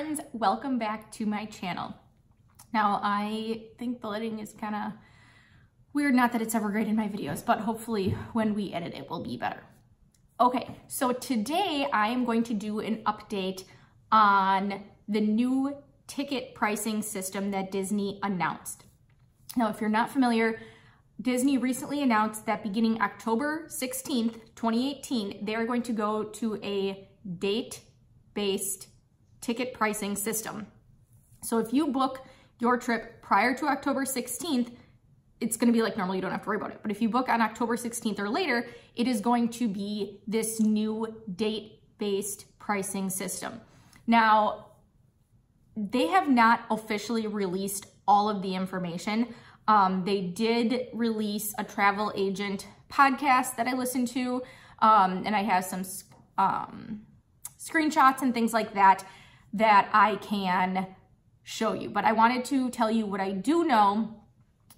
Friends, welcome back to my channel. Now, I think the lighting is kind of weird, not that it's ever great in my videos, but hopefully when we edit it will be better. Okay, so today I am going to do an update on the new ticket pricing system that Disney announced. Now, if you're not familiar, Disney recently announced that beginning October 16th, 2018, they're going to go to a date-based ticket pricing system. So if you book your trip prior to October 16th, it's going to be like normal, you don't have to worry about it. But if you book on October 16th or later, it is going to be this new date-based pricing system. Now, they have not officially released all of the information. They did release a travel agent podcast that I listened to, and I have some screenshots and things like that I can show you. But I wanted to tell you what I do know,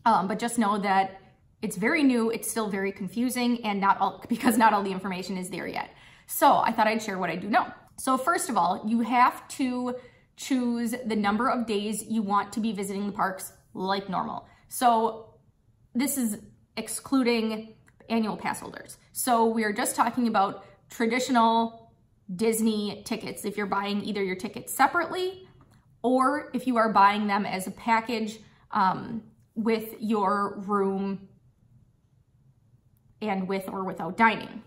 but just know that it's very new, it's still very confusing, and because not all the information is there yet. So I thought I'd share what I do know. So first of all, you have to choose the number of days you want to be visiting the parks like normal. So this is excluding annual pass holders. So we are just talking about traditional Disney tickets. If you're buying either your tickets separately or if you are buying them as a package with your room and with or without dining.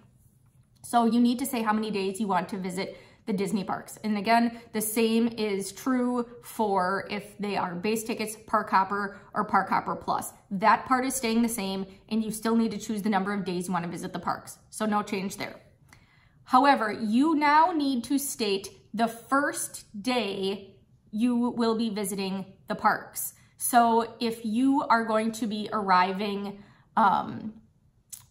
So you need to say how many days you want to visit the Disney parks. And again, the same is true for if they are base tickets, Park Hopper, or Park Hopper Plus. That part is staying the same, and you still need to choose the number of days you want to visit the parks. So no change there. However, you now need to state the first day you will be visiting the parks. So if you are going to be arriving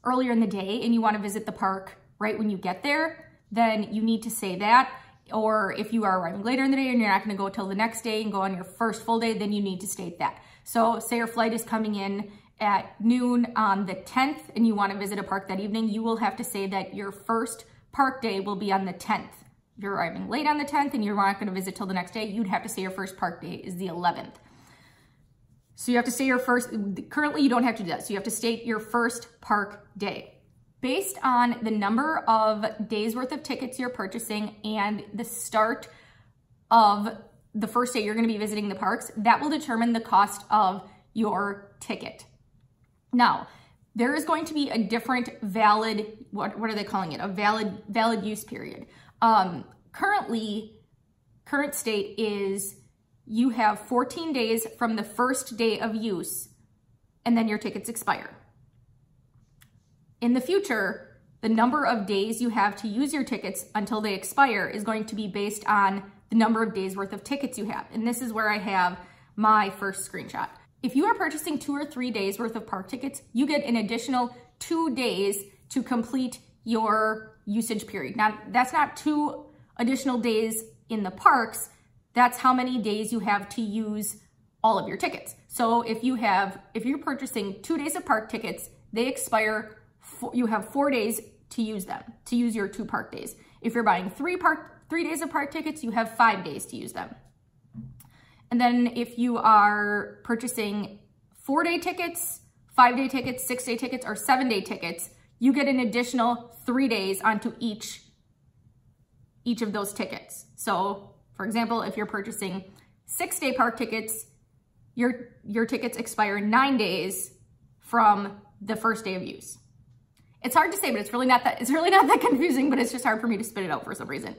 earlier in the day and you want to visit the park right when you get there, then you need to say that. Or if you are arriving later in the day and you're not going to go till the next day and go on your first full day, then you need to state that. So say your flight is coming in at noon on the 10th and you want to visit a park that evening, you will have to say that your first park day will be on the 10th. If you're arriving late on the 10th and you're not going to visit till the next day, you'd have to say your first park day is the 11th. So you have to say your first, currently you don't have to do that. So you have to state your first park day. Based on the number of days worth of tickets you're purchasing and the start of the first day you're going to be visiting the parks, that will determine the cost of your ticket. Now, there is going to be a different valid, what are they calling it? A valid use period. Current state is you have 14 days from the first day of use, and then your tickets expire. In the future, the number of days you have to use your tickets until they expire is going to be based on the number of days worth of tickets you have. And this is where I have my first screenshot. If you are purchasing 2 or 3 days worth of park tickets, you get an additional 2 days to complete your usage period. Now, that's not 2 additional days in the parks. That's how many days you have to use all of your tickets. So if you're purchasing 2 days of park tickets, they expire, you have 4 days to use them, to use your 2 park days. If you're buying 3 days of park tickets, you have 5 days to use them. And then if you are purchasing 4-day tickets, 5-day tickets, 6-day tickets, or 7-day tickets, you get an additional 3 days onto each of those tickets. So for example, if you're purchasing 6-day park tickets, your tickets expire 9 days from the first day of use. It's hard to say, but it's really not that confusing, but it's just hard for me to spit it out for some reason.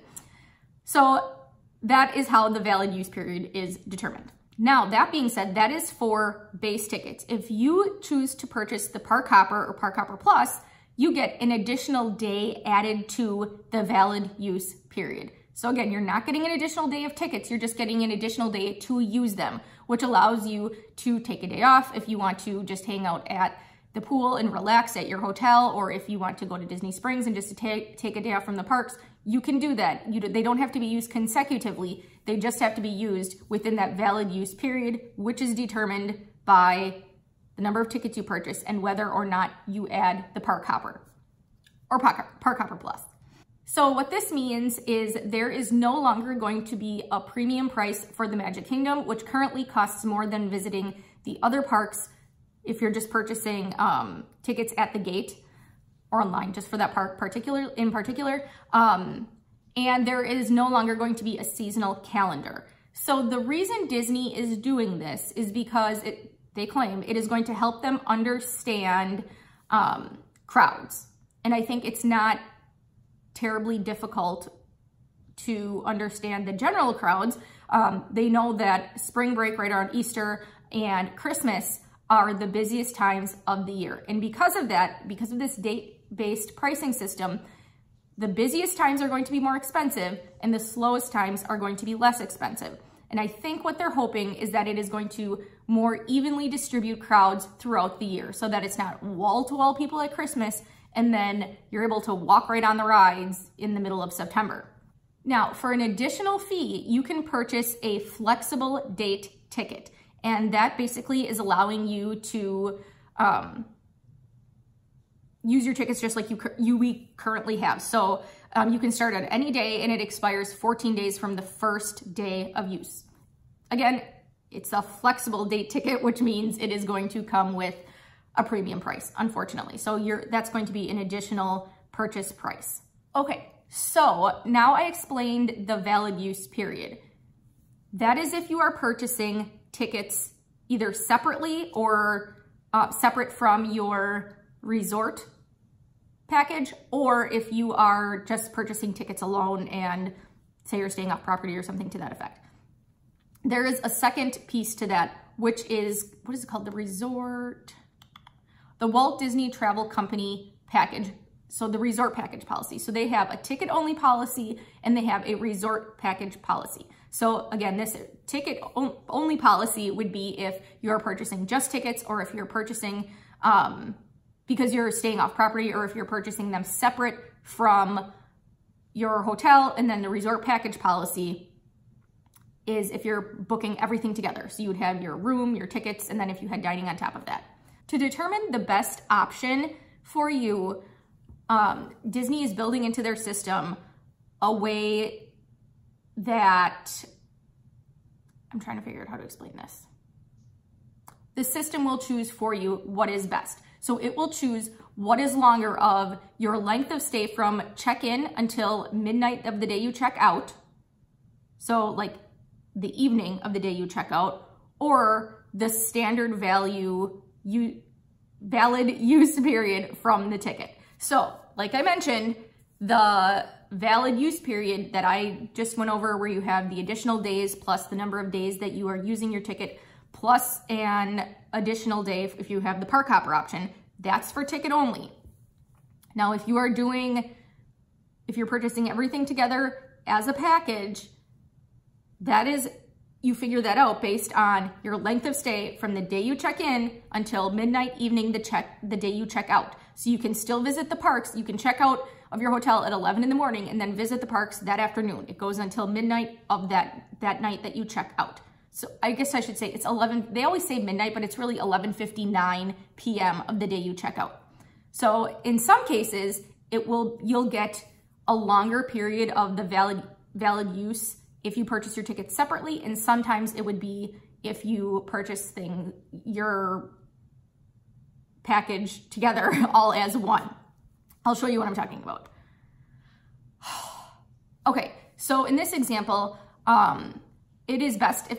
So that is how the valid use period is determined. Now, that being said, that is for base tickets. If you choose to purchase the Park Hopper or Park Hopper Plus, you get an additional day added to the valid use period. So again, you're not getting an additional day of tickets, you're just getting an additional day to use them, which allows you to take a day off if you want to just hang out at the pool and relax at your hotel, or if you want to go to Disney Springs and just to take a day off from the parks, you can do that. They don't have to be used consecutively. They just have to be used within that valid use period, which is determined by the number of tickets you purchase and whether or not you add the Park Hopper or Park Hopper Plus. So what this means is there is no longer going to be a premium price for the Magic Kingdom, which currently costs more than visiting the other parks if you're just purchasing tickets at the gate or online just for that park in particular. And there is no longer going to be a seasonal calendar. So the reason Disney is doing this is because they claim it is going to help them understand crowds. And I think it's not terribly difficult to understand the general crowds. They know that spring break right around Easter and Christmas are the busiest times of the year. And because of that, because of this date-based pricing system, the busiest times are going to be more expensive and the slowest times are going to be less expensive. And I think what they're hoping is that it is going to more evenly distribute crowds throughout the year so that it's not wall-to-wall people at Christmas and then you're able to walk right on the rides in the middle of September. Now, for an additional fee, you can purchase a flexible date ticket. And that basically is allowing you to use your tickets just like we currently have. So you can start on any day and it expires 14 days from the first day of use. Again, it's a flexible date ticket, which means it is going to come with a premium price, unfortunately. So that's going to be an additional purchase price. Okay, so now I explained the valid use period. That is if you are purchasing tickets either separately or separate from your resort package, or if you are just purchasing tickets alone and say you're staying off property or something to that effect. There is a second piece to that, which is, what is it called? The Walt Disney Travel Company package. So the resort package policy. So they have a ticket only policy and they have a resort package policy. So again, this ticket only policy would be if you're purchasing just tickets or if you're purchasing because you're staying off property or if you're purchasing them separate from your hotel. And then the resort package policy is if you're booking everything together. So you would have your room, your tickets, and then if you had dining on top of that. To determine the best option for you, Disney is building into their system a way that, I'm trying to figure out how to explain this. The system will choose for you what is best. So it will choose what is longer of your length of stay from check-in until midnight of the day you check out. So like the evening of the day you check out, or the standard valid use period from the ticket. So like I mentioned, the valid use period that I just went over where you have the additional days plus the number of days that you are using your ticket plus an additional day if you have the park hopper option, that's for ticket only. Now, if you're purchasing everything together as a package, you figure that out based on your length of stay from the day you check in until midnight evening the day you check out. So you can still visit the parks. You can check out of your hotel at 11 in the morning and then visit the parks that afternoon. It goes until midnight of that night that you check out. So I guess I should say it's 11, they always say midnight, but it's really 11:59 p.m. of the day you check out. So in some cases, you'll get a longer period of the valid use if you purchase your tickets separately, and sometimes it would be if you purchase your package together all as one. I'll show you what I'm talking about. Okay, so in this example, it is best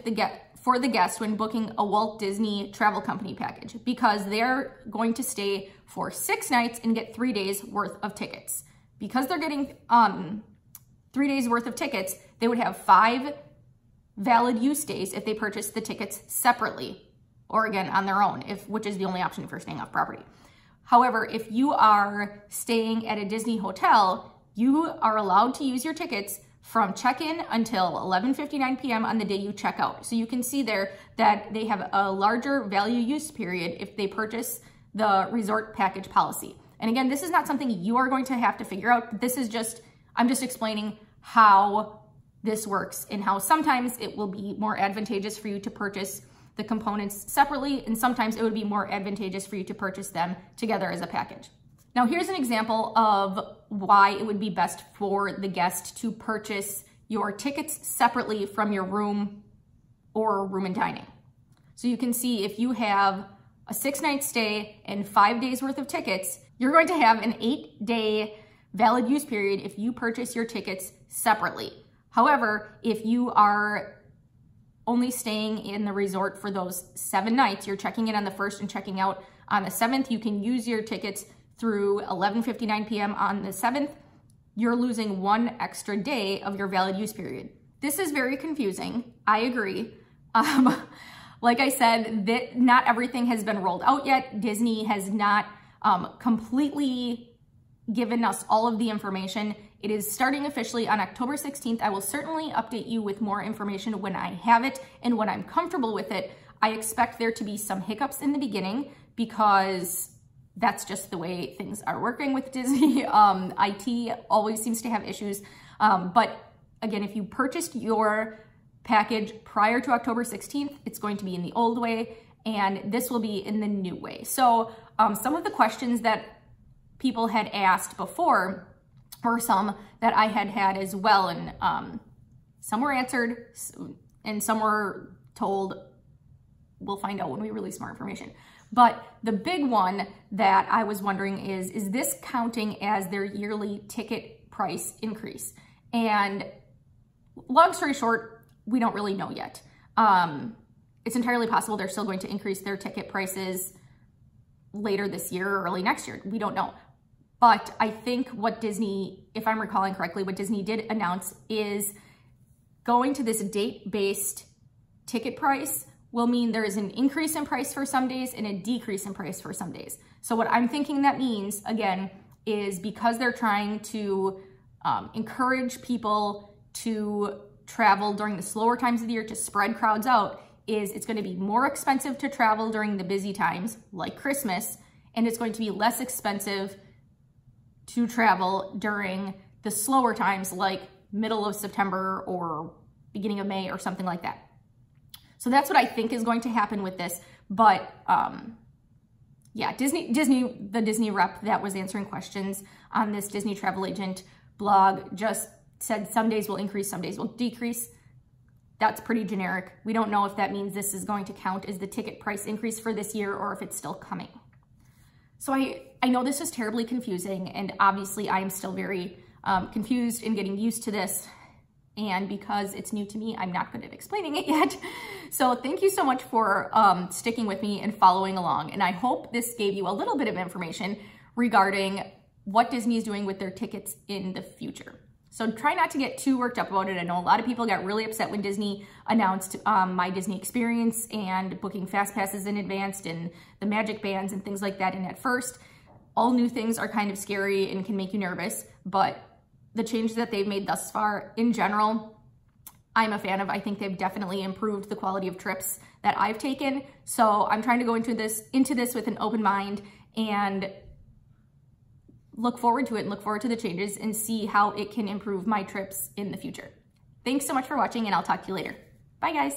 for the guest when booking a Walt Disney Travel Company package because they're going to stay for 6 nights and get 3 days worth of tickets. Because they're getting 3 days worth of tickets, they would have 5 valid use days if they purchase the tickets separately or again on their own, which is the only option if you're staying off property. However, if you are staying at a Disney hotel, you are allowed to use your tickets from check-in until 11:59 p.m. on the day you check out. So you can see there that they have a larger value use period if they purchase the resort package policy. And again, this is not something you are going to have to figure out. This is I'm just explaining how this works and how sometimes it will be more advantageous for you to purchase the components separately, and sometimes it would be more advantageous for you to purchase them together as a package. Now here's an example of why it would be best for the guest to purchase your tickets separately from your room or room and dining. So you can see if you have a 6-night stay and 5 days worth of tickets, you're going to have an 8-day valid use period if you purchase your tickets separately. However, if you are only staying in the resort for those 7 nights, you're checking in on the 1st and checking out on the 7th, you can use your tickets through 11:59 p.m. on the 7th, you're losing 1 extra day of your valid use period. This is very confusing. I agree. Like I said, that not everything has been rolled out yet. Disney has not completely given us all of the information. It is starting officially on October 16th. I will certainly update you with more information when I have it and when I'm comfortable with it. I expect there to be some hiccups in the beginning because that's just the way things are working with Disney. IT always seems to have issues. But again, if you purchased your package prior to October 16th, it's going to be in the old way, and this will be in the new way. So some of the questions that people had asked before, or some that I had had as well, and some were answered and some were told, we'll find out when we release more information. But the big one that I was wondering is this counting as their yearly ticket price increase? And long story short, we don't really know yet. It's entirely possible they're still going to increase their ticket prices later this year or early next year. We don't know. But I think what Disney, if I'm recalling correctly, what Disney did announce is going to this date-based ticket price will mean there is an increase in price for some days and a decrease in price for some days. So what I'm thinking that means, again, is because they're trying to encourage people to travel during the slower times of the year to spread crowds out, is it's going to be more expensive to travel during the busy times, like Christmas, and it's going to be less expensive to travel during the slower times, like middle of September or beginning of May or something like that. So that's what I think is going to happen with this. But yeah, the Disney rep that was answering questions on this Disney travel agent blog just said some days will increase, some days will decrease. That's pretty generic. We don't know if that means this is going to count as the ticket price increase for this year or if it's still coming. So I know this is terribly confusing, and obviously I am still very confused and getting used to this. And because it's new to me, I'm not good at explaining it yet. So thank you so much for sticking with me and following along. And I hope this gave you a little bit of information regarding what Disney is doing with their tickets in the future. So try not to get too worked up about it. I know a lot of people got really upset when Disney announced My Disney Experience and booking fast passes in advance and the magic bands and things like that. And at first, all new things are kind of scary and can make you nervous, but the changes that they've made thus far in general, I'm a fan of. I think they've definitely improved the quality of trips that I've taken. So I'm trying to go into this with an open mind and look forward to it and look forward to the changes and see how it can improve my trips in the future. Thanks so much for watching, and I'll talk to you later. Bye guys.